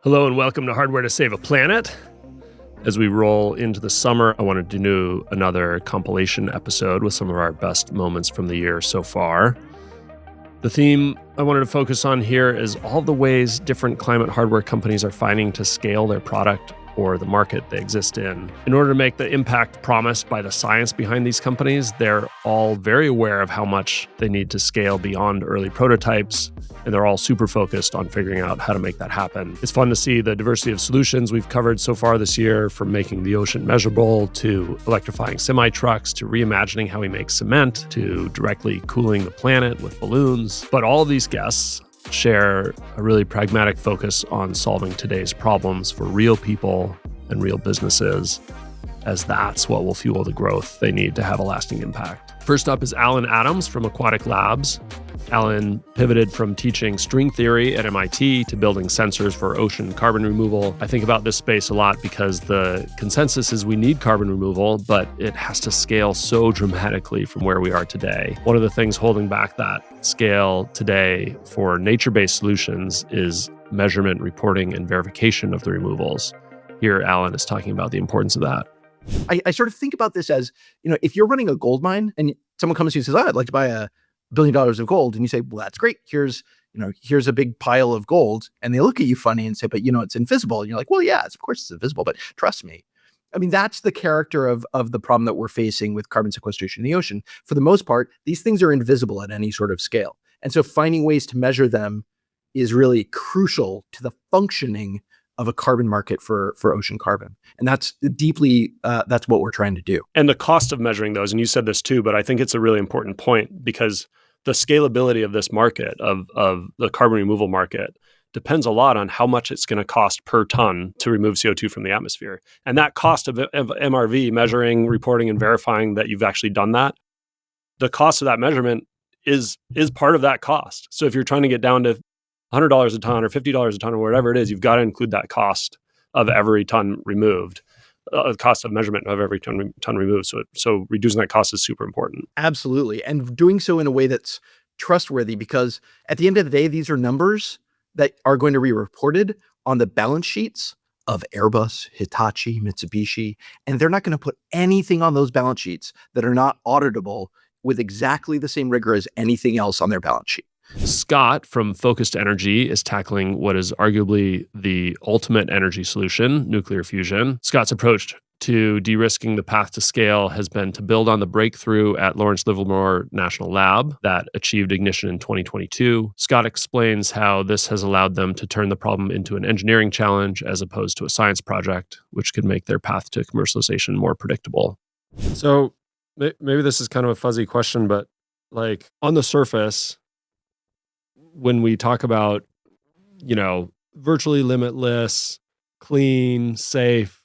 Hello and welcome to Hardware to Save a Planet. As we roll into the summer, I wanted to do another compilation episode with some of our best moments from the year so far. The theme I wanted to focus on here is all the ways different climate hardware companies are finding to scale their product or the market they exist in. In order to make the impact promised by the science behind these companies, they're all very aware of how much they need to scale beyond early prototypes, and they're all super focused on figuring out how to make that happen. It's fun to see the diversity of solutions we've covered so far this year, from making the ocean measurable, to electrifying semi-trucks, to reimagining how we make cement, to directly cooling the planet with balloons. But all of these guests share a really pragmatic focus on solving today's problems for real people and real businesses, as that's what will fuel the growth they need to have a lasting impact. First up is Allan Adams from Aquatic Labs. Allan pivoted from teaching string theory at MIT to building sensors for ocean carbon removal. I think about this space a lot because the consensus is we need carbon removal, but it has to scale so dramatically from where we are today. One of the things holding back that scale today for nature-based solutions is measurement, reporting, and verification of the removals. Here, Allan is talking about the importance of that. I sort of think about this as, if you're running a gold mine and someone comes to you and says, I'd like to buy $1 billion of gold. And you say, well, that's great. Here's a big pile of gold. And they look at you funny and say, but it's invisible. And you're like, well, yeah, of course it's invisible, but trust me. I mean, that's the character of the problem that we're facing with carbon sequestration in the ocean. For the most part, these things are invisible at any sort of scale. And so finding ways to measure them is really crucial to the functioning of a carbon market for ocean carbon. And that's that's what we're trying to do. And the cost of measuring those, and you said this too, but I think it's a really important point because the scalability of this market, of the carbon removal market, depends a lot on how much it's going to cost per ton to remove CO2 from the atmosphere. And that cost of MRV, measuring, reporting, and verifying that you've actually done that, the cost of that measurement is part of that cost. So if you're trying to get down to $100 a ton or $50 a ton or whatever it is, you've got to include that cost of every ton removed, the cost of measurement of every ton removed. So reducing that cost is super important. Absolutely. And doing so in a way that's trustworthy, because at the end of the day, these are numbers that are going to be reported on the balance sheets of Airbus, Hitachi, Mitsubishi, and they're not going to put anything on those balance sheets that are not auditable with exactly the same rigor as anything else on their balance sheet. Scott from Focused Energy is tackling what is arguably the ultimate energy solution, nuclear fusion. Scott's approach to de-risking the path to scale has been to build on the breakthrough at Lawrence Livermore National Lab that achieved ignition in 2022. Scott explains how this has allowed them to turn the problem into an engineering challenge as opposed to a science project, which could make their path to commercialization more predictable. So maybe this is kind of a fuzzy question, but on the surface, when we talk about, virtually limitless, clean, safe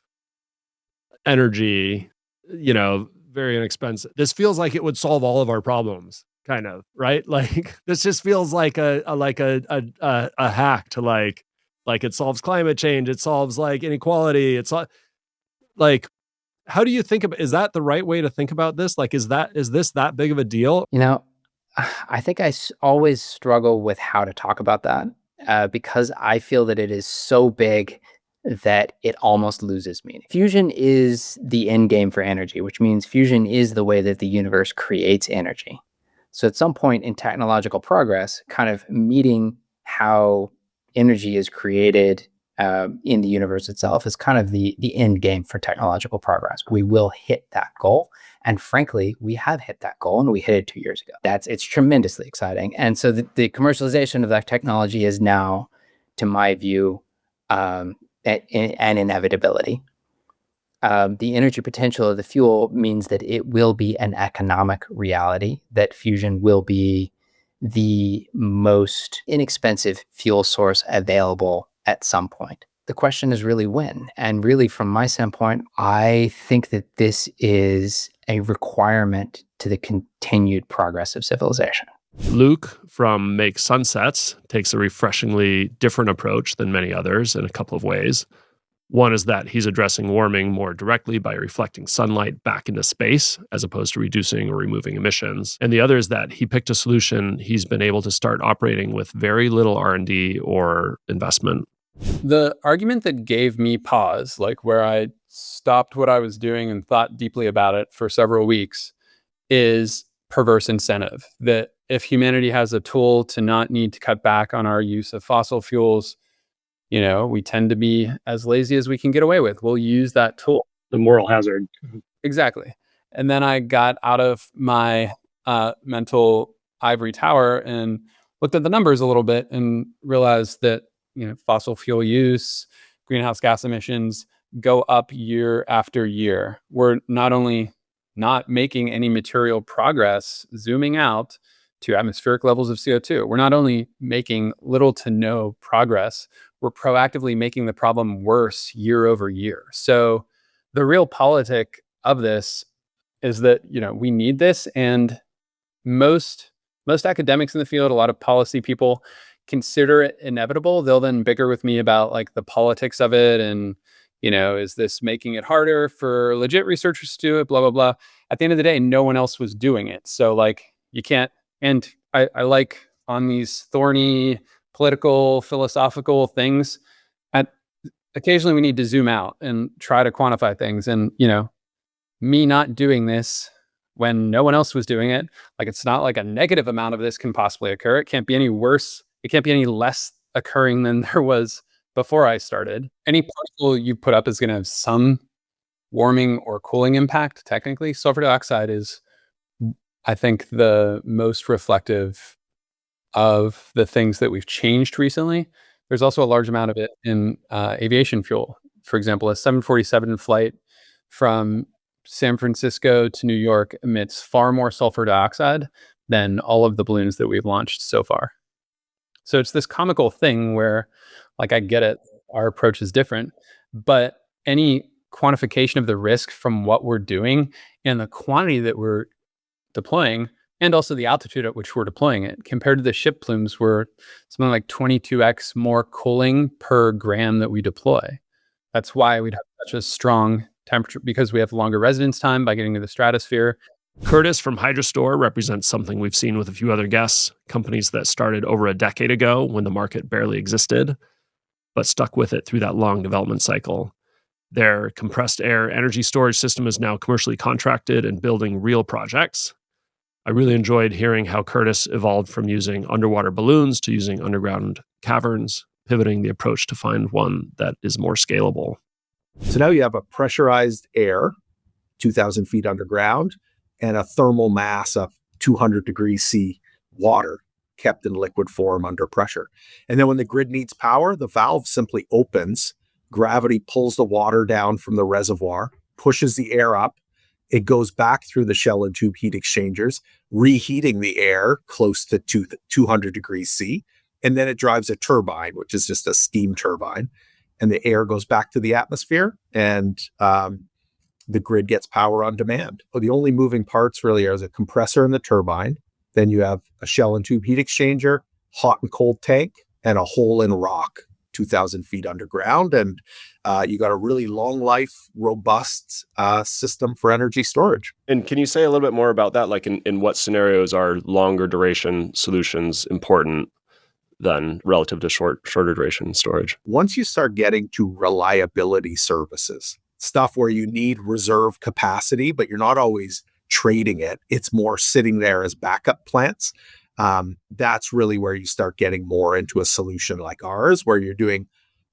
energy, very inexpensive, this feels like it would solve all of our problems, kind of, right? This just feels like a hack to like it solves climate change, it solves inequality, it's how do you think about, is that the right way to think about this? Is this that big of a deal? I think I always struggle with how to talk about that because I feel that it is so big that it almost loses meaning. Fusion is the end game for energy, which means fusion is the way that the universe creates energy. So at some point in technological progress, kind of meeting how energy is created in the universe itself is kind of the end game for technological progress. We will hit that goal. And frankly, we have hit that goal and we hit it 2 years ago. It's tremendously exciting. And so the commercialization of that technology is now, to my view, an inevitability. The energy potential of the fuel means that it will be an economic reality, that fusion will be the most inexpensive fuel source available at some point. The question is really when. And really, from my standpoint, I think that this is a requirement to the continued progress of civilization. Luke from Make Sunsets takes a refreshingly different approach than many others in a couple of ways. One is that he's addressing warming more directly by reflecting sunlight back into space, as opposed to reducing or removing emissions. And the other is that he picked a solution he's been able to start operating with very little R&D or investment. The argument that gave me pause, like where I stopped what I was doing and thought deeply about it for several weeks, is perverse incentive. That if humanity has a tool to not need to cut back on our use of fossil fuels, we tend to be as lazy as we can get away with. We'll use that tool. The moral hazard. Exactly. And then I got out of my mental ivory tower and looked at the numbers a little bit and realized that fossil fuel use, greenhouse gas emissions go up year after year. We're not only not making any material progress zooming out to atmospheric levels of CO2, we're not only making little to no progress, we're proactively making the problem worse year over year. So the real politic of this is that we need this, and most academics in the field, a lot of policy people, consider it inevitable. They'll then bicker with me about like the politics of it, and is this making it harder for legit researchers to do it, blah blah blah. At the end of the day, no one else was doing it, so like you can't. And I like on these thorny political philosophical things, occasionally we need to zoom out and try to quantify things. And me not doing this when no one else was doing it, like it's not like a negative amount of this can possibly occur. It can't be any worse. It can't be any less occurring than there was before I started. Any particle you put up is going to have some warming or cooling impact. Technically, sulfur dioxide is, I think, the most reflective of the things that we've changed recently. There's also a large amount of it in aviation fuel. For example, a 747 flight from San Francisco to New York emits far more sulfur dioxide than all of the balloons that we've launched so far. So it's this comical thing where, like, I get it, our approach is different, but any quantification of the risk from what we're doing and the quantity that we're deploying, and also the altitude at which we're deploying it, compared to the ship plumes, we're something like 22x more cooling per gram that we deploy. That's why we'd have such a strong temperature, because we have longer residence time by getting to the stratosphere. Curtis from Hydrostore represents something we've seen with a few other guests, companies that started over a decade ago when the market barely existed, but stuck with it through that long development cycle. Their compressed air energy storage system is now commercially contracted and building real projects. I really enjoyed hearing how Curtis evolved from using underwater balloons to using underground caverns, pivoting the approach to find one that is more scalable. So now you have a pressurized air, 2,000 feet underground, and a thermal mass of 200 degrees C water kept in liquid form under pressure. And then when the grid needs power, the valve simply opens, gravity pulls the water down from the reservoir, pushes the air up, it goes back through the shell and tube heat exchangers, reheating the air close to 200 degrees C, and then it drives a turbine, which is just a steam turbine, and the air goes back to the atmosphere, and the grid gets power on demand. Well, the only moving parts really are a compressor in the turbine, then you have a shell and tube heat exchanger, hot and cold tank, and a hole in rock, 2,000 feet underground, and you got a really long life, robust system for energy storage. And can you say a little bit more about that? Like in what scenarios are longer duration solutions important than relative to shorter duration storage? Once you start getting to reliability services, stuff where you need reserve capacity, but you're not always trading it, it's more sitting there as backup plants. That's really where you start getting more into a solution like ours, where you're doing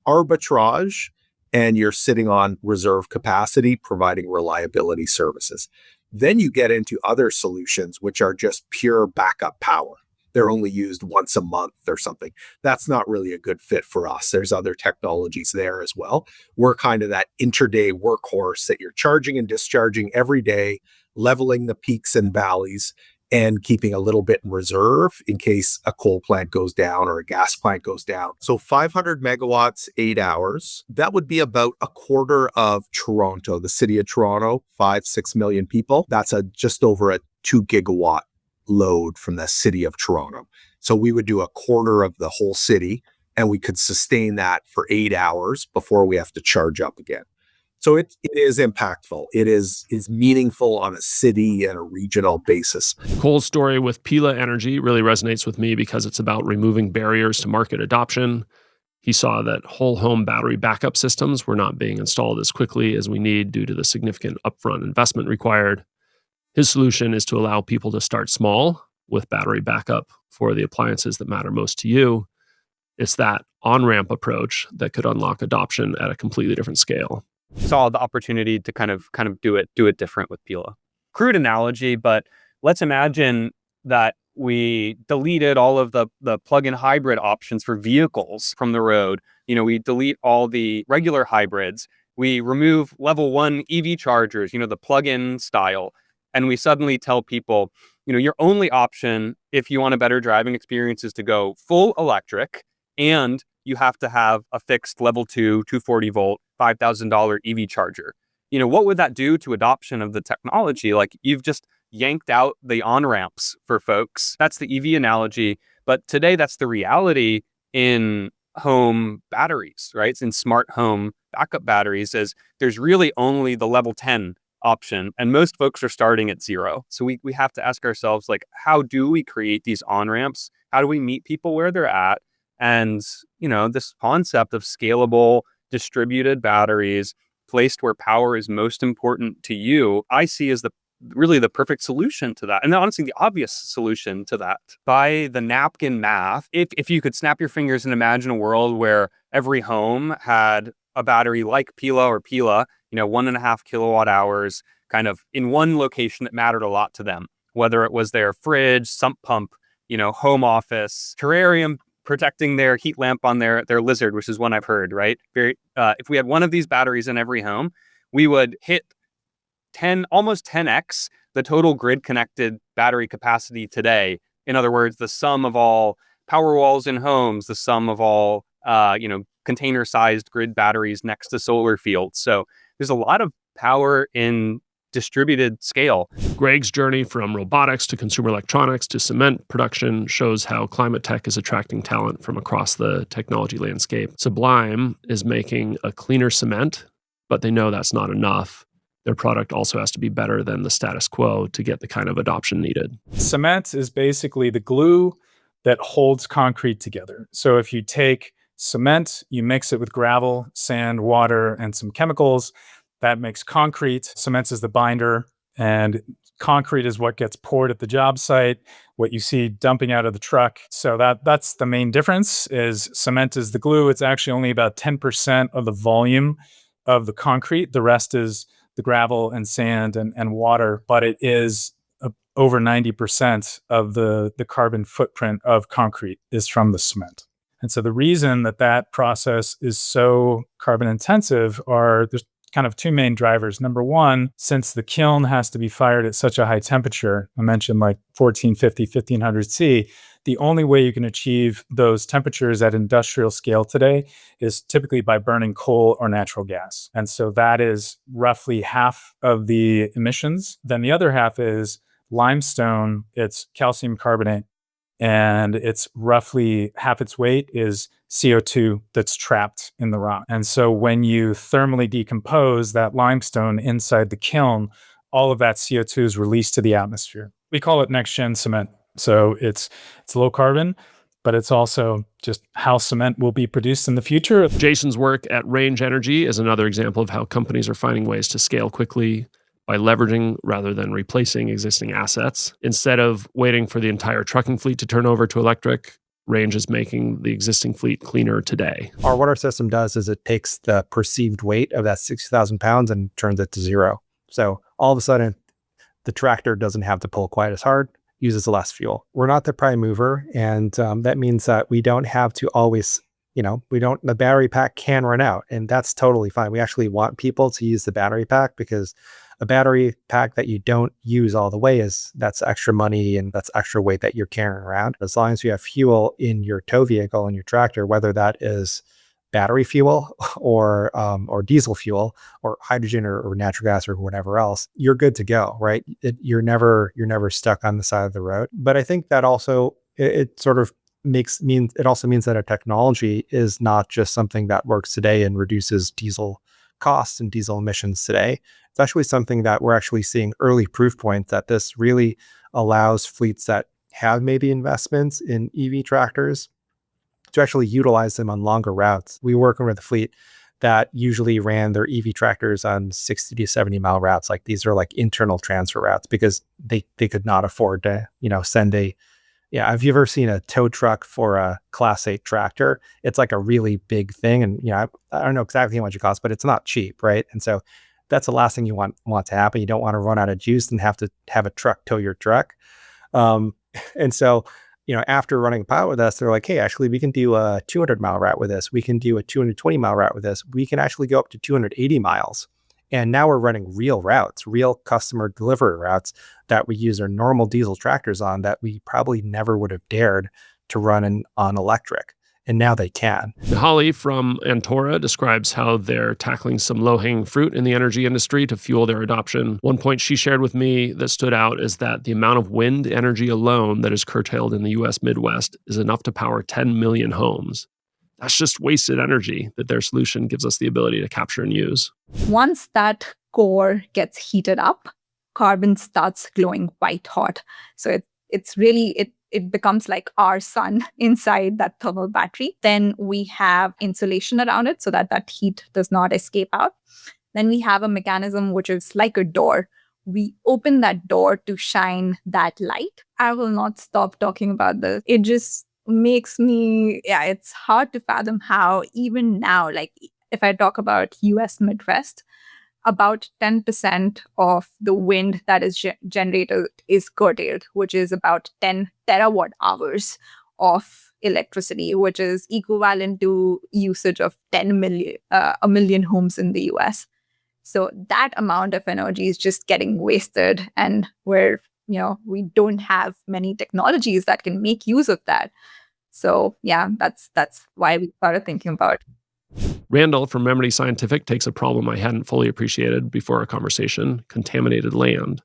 arbitrage and you're sitting on reserve capacity, providing reliability services. Then you get into other solutions, which are just pure backup power. They're only used once a month or something. That's not really a good fit for us. There's other technologies there as well. We're kind of that intraday workhorse that you're charging and discharging every day, leveling the peaks and valleys, and keeping a little bit in reserve in case a coal plant goes down or a gas plant goes down. So 500 megawatts, 8 hours, that would be about a quarter of Toronto, the city of Toronto, 5-6 million people. That's just over a 2 gigawatt load from the city of Toronto. So we would do a quarter of the whole city, and we could sustain that for 8 hours before we have to charge up again. So it is impactful. It is meaningful on a city and a regional basis. Cole's story with Pela Energy really resonates with me because it's about removing barriers to market adoption. He saw that whole home battery backup systems were not being installed as quickly as we need due to the significant upfront investment required. His solution is to allow people to start small with battery backup for the appliances that matter most to you. It's that on-ramp approach that could unlock adoption at a completely different scale. Saw the opportunity to kind of do it different with Pela. Crude analogy, but let's imagine that we deleted all of the plug-in hybrid options for vehicles from the road. We delete all the regular hybrids. We remove level 1 EV chargers, the plug-in style. And we suddenly tell people, your only option if you want a better driving experience is to go full electric, and you have to have a fixed level 2, 240 volt, $5,000 EV charger. What would that do to adoption of the technology? Like, you've just yanked out the on-ramps for folks. That's the EV analogy. But today, that's the reality in home batteries, right? It's in smart home backup batteries, as there's really only the level 10 option, and most folks are starting at 0. So we have to ask ourselves, like, how do we create these on-ramps? How do we meet people where they're at? And, this concept of scalable, distributed batteries placed where power is most important to you, I see as really the perfect solution to that. And honestly, the obvious solution to that. By the napkin math, if you could snap your fingers and imagine a world where every home had a battery like Pela, 1.5 kilowatt hours, kind of in one location that mattered a lot to them, whether it was their fridge, sump pump, home office, terrarium protecting their heat lamp on their lizard, which is one I've heard, right? If we had one of these batteries in every home, we would hit almost 10x the total grid connected battery capacity today. In other words, the sum of all power walls in homes, the sum of all, container sized grid batteries next to solar fields. So there's a lot of power in distributed scale. Greg's journey from robotics to consumer electronics to cement production shows how climate tech is attracting talent from across the technology landscape. Sublime is making a cleaner cement, but they know that's not enough. Their product also has to be better than the status quo to get the kind of adoption needed. Cement is basically the glue that holds concrete together. So if you take cement, you mix it with gravel, sand, water, and some chemicals, that makes concrete. Cement is the binder, and concrete is what gets poured at the job site, what you see dumping out of the truck. So that's the main difference, is cement is the glue. It's actually only about 10% of the volume of the concrete. The rest is the gravel and sand and water, but it is over 90% of the carbon footprint of concrete is from the cement. And so the reason that process is so carbon intensive there's kind of two main drivers. Number one, since the kiln has to be fired at such a high temperature, I mentioned like 1450, 1500 C, the only way you can achieve those temperatures at industrial scale today is typically by burning coal or natural gas. And so that is roughly half of the emissions. Then the other half is limestone, it's calcium carbonate, and it's roughly half its weight is CO2 that's trapped in the rock. And so when you thermally decompose that limestone inside the kiln, all of that CO2 is released to the atmosphere. We call it next-gen cement. So it's low carbon, but it's also just how cement will be produced in the future. Jason's work at Range Energy is another example of how companies are finding ways to scale quickly by leveraging rather than replacing existing assets. Instead of waiting for the entire trucking fleet to turn over to electric, Range is making the existing fleet cleaner today. What our system does is it takes the perceived weight of that 60,000 pounds and turns it to 0. So all of a sudden, the tractor doesn't have to pull quite as hard, uses less fuel. We're not the prime mover, and that means that we don't have to always, the battery pack can run out, and that's totally fine. We actually want people to use the battery pack, because a battery pack that you don't use all the way that's extra money and that's extra weight that you're carrying around. As long as you have fuel in your tow vehicle and your tractor, whether that is battery fuel or diesel fuel or hydrogen or natural gas or whatever else, you're good to go, right? You're never stuck on the side of the road. But I think that also it sort of it also means that our technology is not just something that works today and reduces diesel costs and diesel emissions today. It's actually something that we're actually seeing early proof points that this really allows fleets that have maybe investments in EV tractors to actually utilize them on longer routes. We work with a fleet that usually ran their EV tractors on 60 to 70 mile routes. Like these are like internal transfer routes because they could not afford to, send have you ever seen a tow truck for a Class 8 tractor? It's like a really big thing. And, I don't know exactly how much it costs, but it's not cheap, right? And so that's the last thing you want to happen. You don't want to run out of juice and have to have a truck tow your truck. And so, after running a pilot with us, they're like, hey, actually, we can do a 200-mile route with this. We can do a 220-mile route with this. We can actually go up to 280 miles. And now we're running real routes, real customer delivery routes that we use our normal diesel tractors on that we probably never would have dared to run on electric. And now they can. Nehali from Antora describes how they're tackling some low-hanging fruit in the energy industry to fuel their adoption. One point she shared with me that stood out is that the amount of wind energy alone that is curtailed in the U.S. Midwest is enough to power 10 million homes. That's just wasted energy that their solution gives us the ability to capture and use. Once that core gets heated up, carbon starts glowing white hot. So it becomes like our sun inside that thermal battery. Then we have insulation around it so that that heat does not escape out. Then we have a mechanism which is like a door. We open that door to shine that light. I will not stop talking about this. It just makes me, it's hard to fathom how even now, like if I talk about US Midwest, about 10% of the wind that is generated is curtailed, which is about 10 terawatt hours of electricity, which is equivalent to usage of a million homes in the US. So that amount of energy is just getting wasted, and we don't have many technologies that can make use of that. So that's why we started thinking about it. Randol from Remedy Scientific takes a problem I hadn't fully appreciated before our conversation: contaminated land.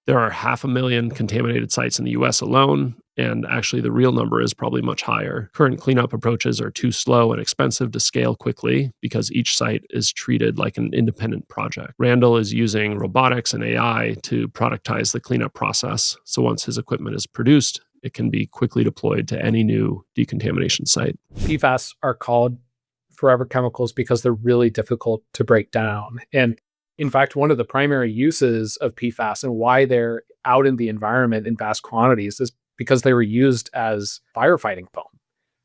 There are 500,000 contaminated sites in the US alone, and actually the real number is probably much higher. Current cleanup approaches are too slow and expensive to scale quickly because each site is treated like an independent project. Randol is using robotics and AI to productize the cleanup process, so once his equipment is produced, it can be quickly deployed to any new decontamination site. PFAS are called forever chemicals because they're really difficult to break down. And in fact, one of the primary uses of PFAS and why they're out in the environment in vast quantities is because they were used as firefighting foam.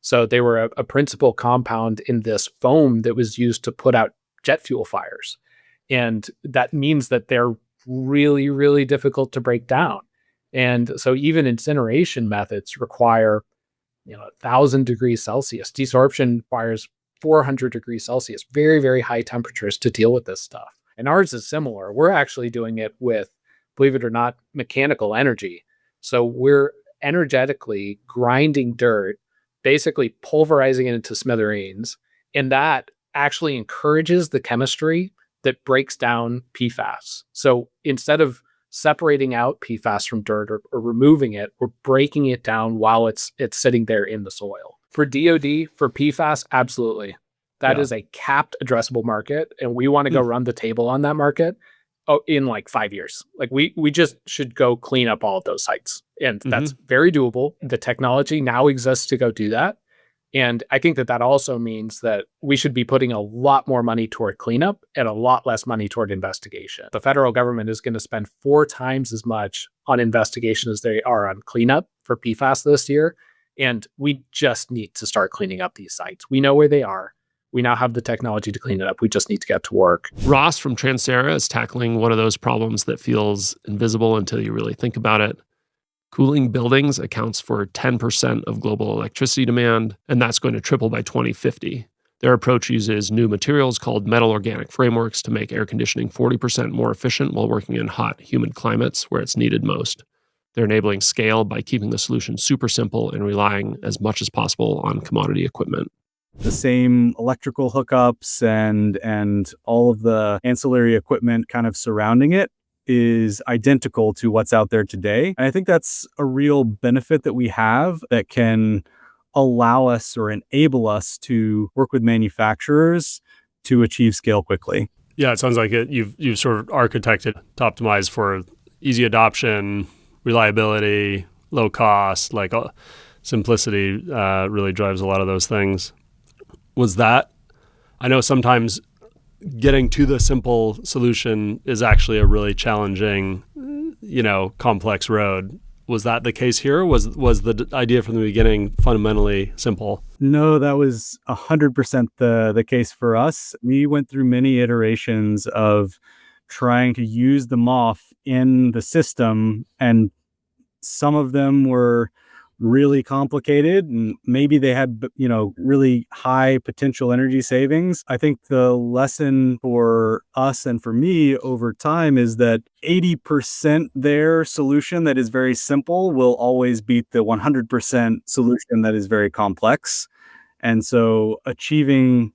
So they were a principal compound in this foam that was used to put out jet fuel fires. And that means that they're really, really difficult to break down. And so even incineration methods require 1,000 degrees Celsius. Desorption requires 400 degrees Celsius, very, very high temperatures to deal with this stuff. And ours is similar. We're actually doing it with, believe it or not, mechanical energy. So we're energetically grinding dirt, basically pulverizing it into smithereens. And that actually encourages the chemistry that breaks down PFAS. So instead of separating out PFAS from dirt or removing it, we're breaking it down while it's sitting there in the soil. For DoD, for PFAS, absolutely. That is a capped addressable market, and we want to go run the table on that market in like 5 years. Like we just should go clean up all of those sites. And that's very doable. The technology now exists to go do that. And I think that also means that we should be putting a lot more money toward cleanup and a lot less money toward investigation. The federal government is going to spend 4 times as much on investigation as they are on cleanup for PFAS this year. And we just need to start cleaning up these sites. We know where they are. We now have the technology to clean it up. We just need to get to work. Ross from Transera is tackling one of those problems that feels invisible until you really think about it. Cooling buildings accounts for 10% of global electricity demand, and that's going to triple by 2050. Their approach uses new materials called metal organic frameworks to make air conditioning 40% more efficient while working in hot, humid climates where it's needed most. They're enabling scale by keeping the solution super simple and relying as much as possible on commodity equipment. The same electrical hookups and all of the ancillary equipment kind of surrounding it is identical to what's out there today. And I think that's a real benefit that we have that can allow us or enable us to work with manufacturers to achieve scale quickly. Yeah, it sounds like you've sort of architected to optimize for easy adoption, reliability, low cost, like simplicity really drives a lot of those things. Was that, I know sometimes getting to the simple solution is actually a really challenging, complex road. Was that the case here? Was the idea from the beginning fundamentally simple? No, that was 100% the case for us. We went through many iterations of trying to use the MOF in the system, and some of them were really complicated, and maybe they had, really high potential energy savings. I think the lesson for us and for me over time is that 80% their solution that is very simple will always beat the 100% solution that is very complex. And so achieving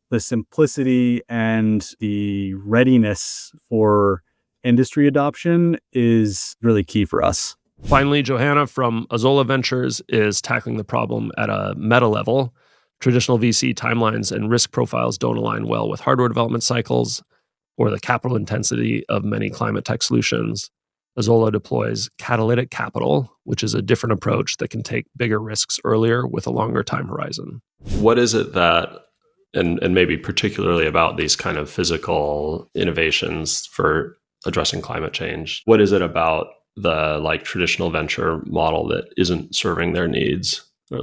the simplicity and the readiness for industry adoption is really key for us. Finally, Johanna from Azola Ventures is tackling the problem at a meta level. Traditional VC timelines and risk profiles don't align well with hardware development cycles or the capital intensity of many climate tech solutions. Azola deploys catalytic capital, which is a different approach that can take bigger risks earlier with a longer time horizon. What is it that, and maybe particularly about these kind of physical innovations for addressing climate change, what is it about the traditional venture model that isn't serving their needs? Or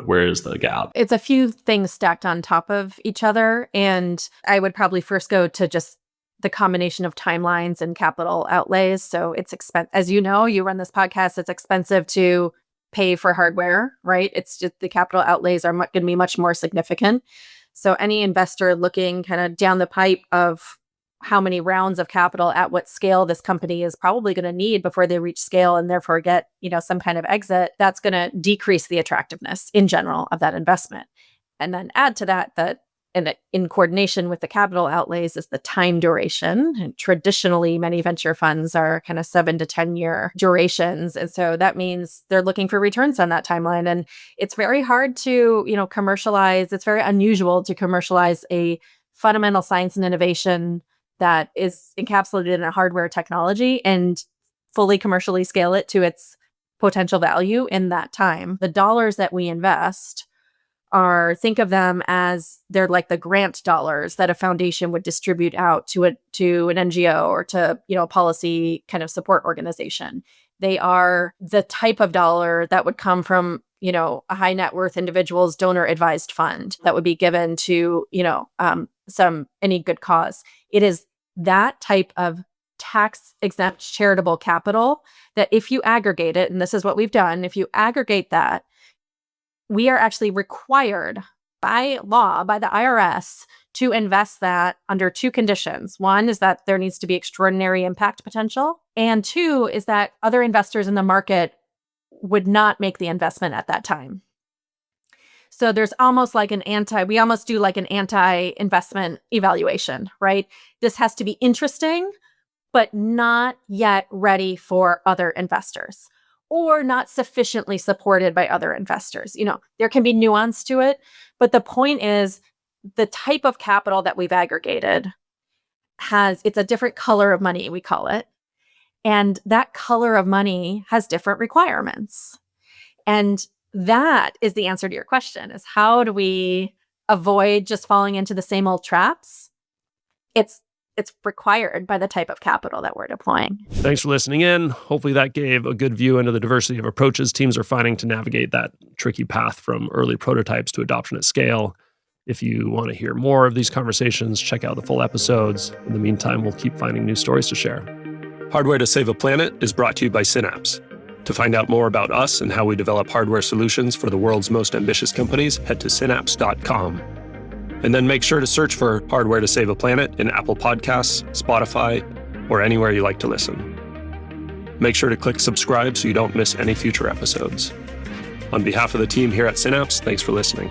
where is the gap? It's a few things stacked on top of each other. And I would probably first go to just the combination of timelines and capital outlays. So it's expensive. As you know, you run this podcast, it's expensive to pay for hardware, right? It's just the capital outlays are going to be much more significant. So any investor looking kind of down the pipe of how many rounds of capital at what scale this company is probably going to need before they reach scale and therefore get, some kind of exit, that's going to decrease the attractiveness in general of that investment. And then add to that in coordination with the capital outlays is the time duration. And traditionally, many venture funds are kind of 7 to 10 year durations. And so that means they're looking for returns on that timeline. And it's very hard to, commercialize. It's very unusual to commercialize a fundamental science and innovation that is encapsulated in a hardware technology and fully commercially scale it to its potential value in that time. The dollars that we invest think of them as they're like the grant dollars that a foundation would distribute out to an NGO or to, a policy kind of support organization. They are the type of dollar that would come from, a high net worth individual's donor advised fund that would be given to, any good cause. It is that type of tax exempt charitable capital that if you aggregate it, and this is what we've done, if you aggregate that, we are actually required by law, by the IRS, to invest that under two conditions. One is that there needs to be extraordinary impact potential. And two is that other investors in the market would not make the investment at that time. So there's almost like we almost do like an anti-investment evaluation, right? This has to be interesting, but not yet ready for other investors or not sufficiently supported by other investors. There can be nuance to it, but the point is the type of capital that we've aggregated it's a different color of money, we call it. And that color of money has different requirements. And that is the answer to your question, is how do we avoid just falling into the same old traps? It's required by the type of capital that we're deploying. Thanks for listening in. Hopefully that gave a good view into the diversity of approaches teams are finding to navigate that tricky path from early prototypes to adoption at scale. If you want to hear more of these conversations, check out the full episodes. In the meantime, we'll keep finding new stories to share. Hardware to Save a Planet is brought to you by Synapse. To find out more about us and how we develop hardware solutions for the world's most ambitious companies, head to synapse.com. And then make sure to search for Hardware to Save a Planet in Apple Podcasts, Spotify, or anywhere you like to listen. Make sure to click subscribe so you don't miss any future episodes. On behalf of the team here at Synapse, thanks for listening.